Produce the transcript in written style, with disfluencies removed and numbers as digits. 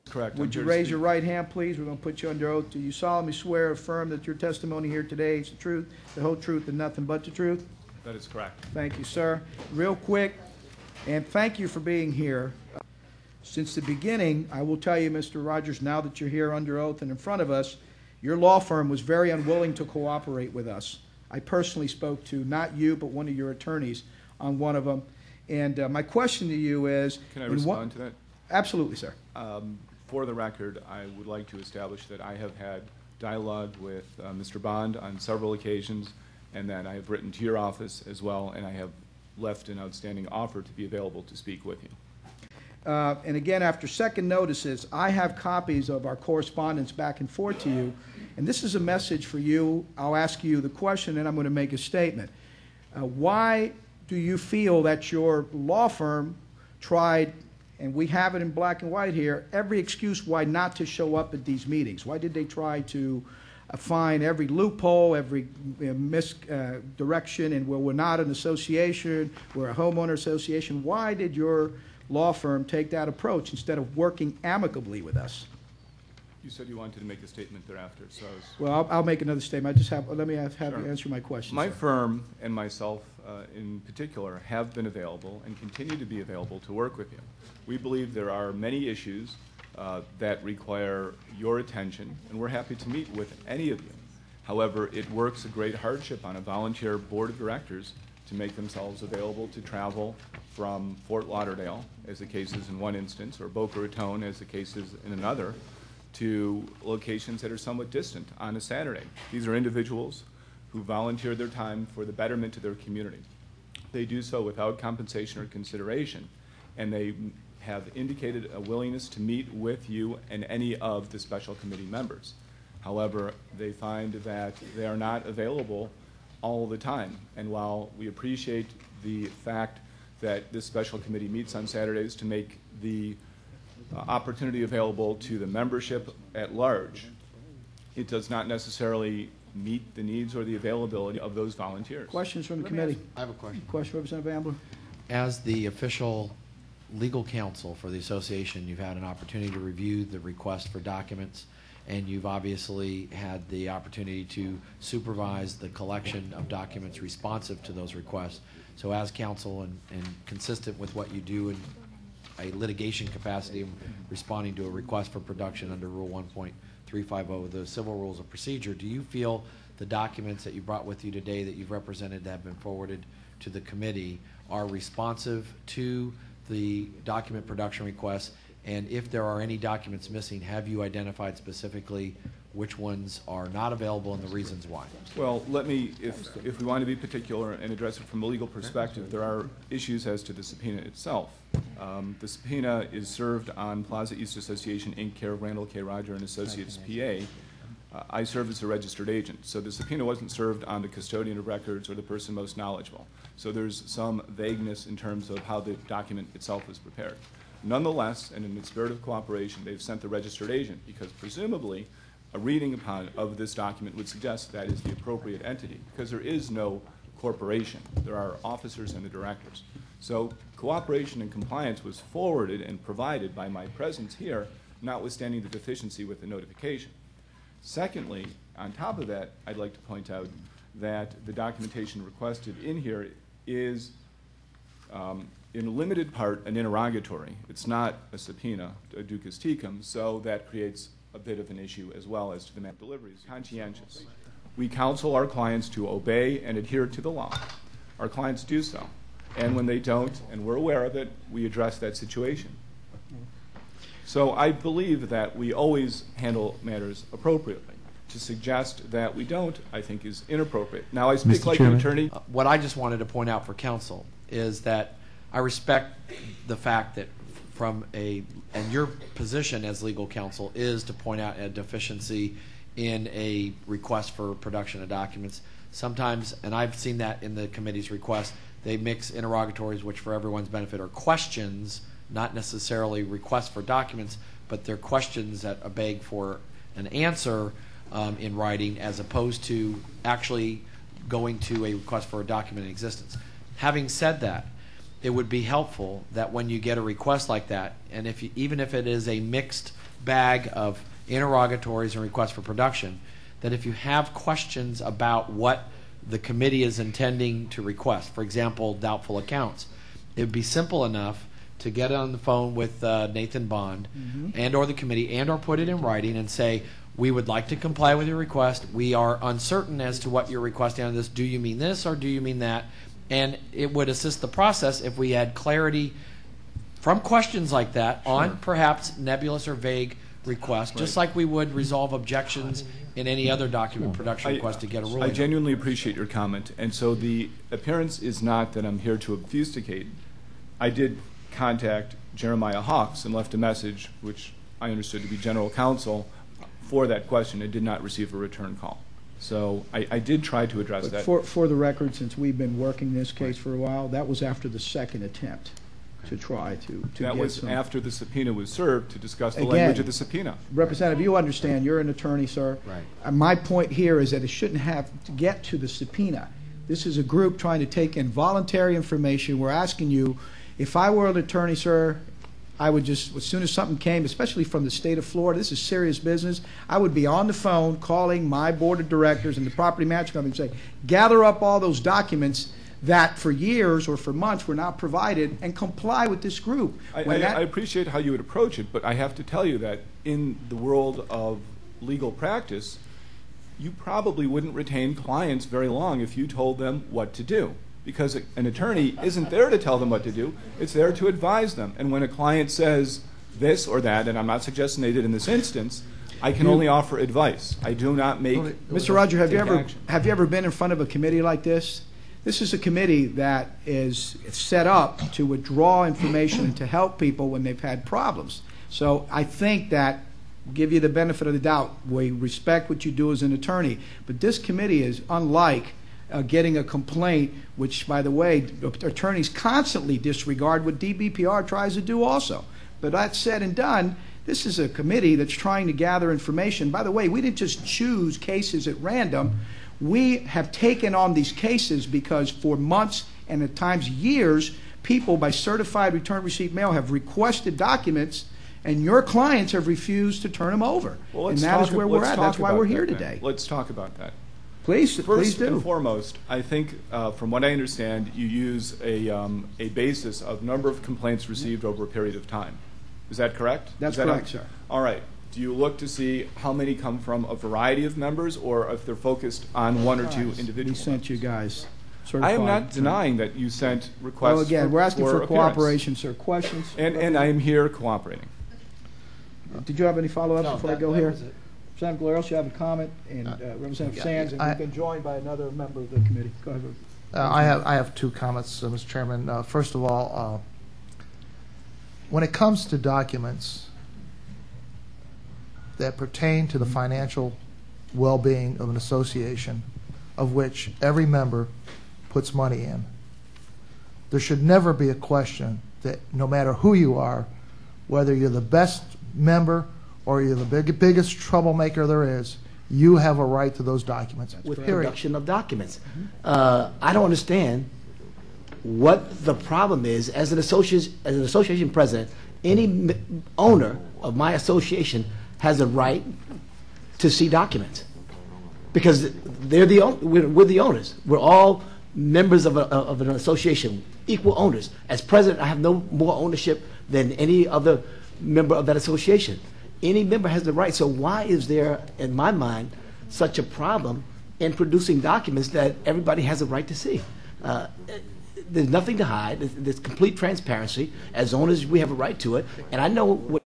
Correct. Would you raise your right hand, please? We're going to put you under oath. Do you solemnly swear or affirm that your testimony here today is the truth, the whole truth, and nothing but the truth? That is correct. Thank you, sir. Real quick, and thank you for being here. Since the beginning, I will tell you, Mr. Rogers, now that you're here under oath and in front of us, your law firm was very unwilling to cooperate with us. I personally spoke to, not you, but one of your attorneys on one of them. And my question to you is... Can I respond to that? Absolutely, sir. For the record, I would like to establish that I have had dialogue with Mr. Bond on several occasions, and that I have written to your office as well, and I have left an outstanding offer to be available to speak with you. And again, after second notices, I have copies of our correspondence back and forth to you, and this is a message for you. I'll ask you the question, and I'm going to make a statement. Why do you feel that your law firm tried, and we have it in black and white here, every excuse why not to show up at these meetings? Why did they try to find every loophole, every misdirection, and we're not an association, we're a homeowner association? Why did your law firm take that approach instead of working amicably with us? You said you wanted to make a statement thereafter, so I was... Well, I'll make another statement. I just have, let me have Sure. you answer my question. My sir. firm and myself in particular have been available and continue to be available to work with you. We believe there are many issues that require your attention, and we're happy to meet with any of you. However, it works a great hardship on a volunteer board of directors to make themselves available to travel from Fort Lauderdale, as the case is in one instance, or Boca Raton, as the case is in another, to locations that are somewhat distant on a Saturday. These are individuals who volunteer their time for the betterment of their community. They do so without compensation or consideration, and they have indicated a willingness to meet with you and any of the special committee members. However, they find that they are not available all the time, and while we appreciate the fact that this special committee meets on Saturdays to make the opportunity available to the membership at large, it does not necessarily meet the needs or the availability of those volunteers. Questions from the committee? I have a question. Question, Representative Ambler? As the official legal counsel for the association, you've had an opportunity to review the request for documents, and you've obviously had the opportunity to supervise the collection of documents responsive to those requests. So as counsel and consistent with what you do in a litigation capacity of responding to a request for production under Rule 1.350 of the Civil Rules of Procedure, do you feel the documents that you brought with you today that you've represented that have been forwarded to the committee are responsive to the document production requests? And if there are any documents missing, have you identified specifically which ones are not available and the reasons why? Well, let me, if we want to be particular and address it from a legal perspective, there are issues as to the subpoena itself. The subpoena is served on Plaza East Association, Inc., care of Randall K. Roger and Associates, PA. I serve as a registered agent, so the subpoena wasn't served on the custodian of records or the person most knowledgeable. So there's some vagueness in terms of how the document itself was prepared. Nonetheless, and in the spirit of cooperation, they've sent the registered agent because presumably a reading of this document would suggest that is the appropriate entity, because there is no corporation. There are officers and the directors. So cooperation and compliance was forwarded and provided by my presence here, notwithstanding the deficiency with the notification. Secondly, on top of that, I'd like to point out that the documentation requested in here is in limited part an interrogatory. It's not a subpoena, a ducus tecum, so that creates a bit of an issue as well as to the map deliveries. Conscientious. We counsel our clients to obey and adhere to the law. Our clients do so. And when they don't, and we're aware of it, we address that situation. So I believe that we always handle matters appropriately. To suggest that we don't, I think, is inappropriate. Now, I speak like an attorney. What I just wanted to point out for counsel is that I respect the fact that and your position as legal counsel is to point out a deficiency in a request for production of documents. Sometimes, and I've seen that in the committee's request, they mix interrogatories, which for everyone's benefit are questions, not necessarily requests for documents, but they're questions that beg for an answer in writing, as opposed to actually going to a request for a document in existence. Having said that, it would be helpful that when you get a request like that, and even if it is a mixed bag of interrogatories and requests for production, that if you have questions about what the committee is intending to request, for example, doubtful accounts, it would be simple enough to get on the phone with Nathan Bond and or the committee and or put it in writing and say, we would like to comply with your request. We are uncertain as to what you're requesting on this. Do you mean this or do you mean that? And it would assist the process if we had clarity from questions like that on perhaps nebulous or vague requests, just like we would resolve objections in any other document production request to get a ruling. I genuinely appreciate your comment. And so the appearance is not that I'm here to obfuscate. I did contact Jeremiah Hawks and left a message, which I understood to be general counsel, for that question and did not receive a return call. So I did try to address that. For the record, since we've been working this case for a while, that was after the second attempt to try to that get was some. after the subpoena was served to discuss the Again, language of the subpoena. Representative, you understand, you're an attorney, sir. Right. My point here is that it shouldn't have to get to the subpoena. This is a group trying to take in voluntary information. We're asking you, if I were an attorney, sir, I would just, as soon as something came, especially from the state of Florida, this is serious business, I would be on the phone calling my board of directors and the property management company and say, gather up all those documents that for years or for months were not provided and comply with this group. I appreciate how you would approach it, but I have to tell you that in the world of legal practice, you probably wouldn't retain clients very long if you told them what to do. Because an attorney isn't there to tell them what to do, it's there to advise them. And when a client says this or that, and I'm not suggesting they did in this instance, I can only offer advice. I do not make Mr. Roger, have you ever been in front of a committee like this? This is a committee that is set up to withdraw information and to help people when they've had problems. So I think that, give you the benefit of the doubt, we respect what you do as an attorney, but this committee is unlike getting a complaint, which, by the way, attorneys constantly disregard what DBPR tries to do also. But that said and done, this is a committee that's trying to gather information. By the way, we didn't just choose cases at random. We have taken on these cases because for months and at times years, people by certified return receipt mail have requested documents and your clients have refused to turn them over. Well, and that is where we're at. That's why we're here today. Let's talk about that. Please do. First and foremost, I think, from what I understand, you use a basis of number of complaints received over a period of time. Is that correct? That's correct, sir. All right. Do you look to see how many come from a variety of members, or if they're focused on one or two individuals? We sent you guys I am not denying that you sent requests. Well, again, we're asking for appearance. cooperation, sir. Questions? And I am here cooperating. Did you have any follow-up before I go here? was it. Representative Galeros, you have a comment, and Representative Sands, and we've been joined by another member of the committee. Go ahead. I have two comments, Mr. Chairman. First of all, when it comes to documents that pertain to the financial well-being of an association, of which every member puts money in, there should never be a question that no matter who you are, whether you're the best member or you're the biggest troublemaker there is, you have a right to those documents. With production of documents. I don't understand what the problem is. As an association president, any owner of my association has a right to see documents because we're the owners. We're all members of an association, equal owners. As president, I have no more ownership than any other member of that association. Any member has the right. So why is there, in my mind, such a problem in producing documents that everybody has a right to see? There's nothing to hide. There's complete transparency. As owners, we have a right to it. And I know what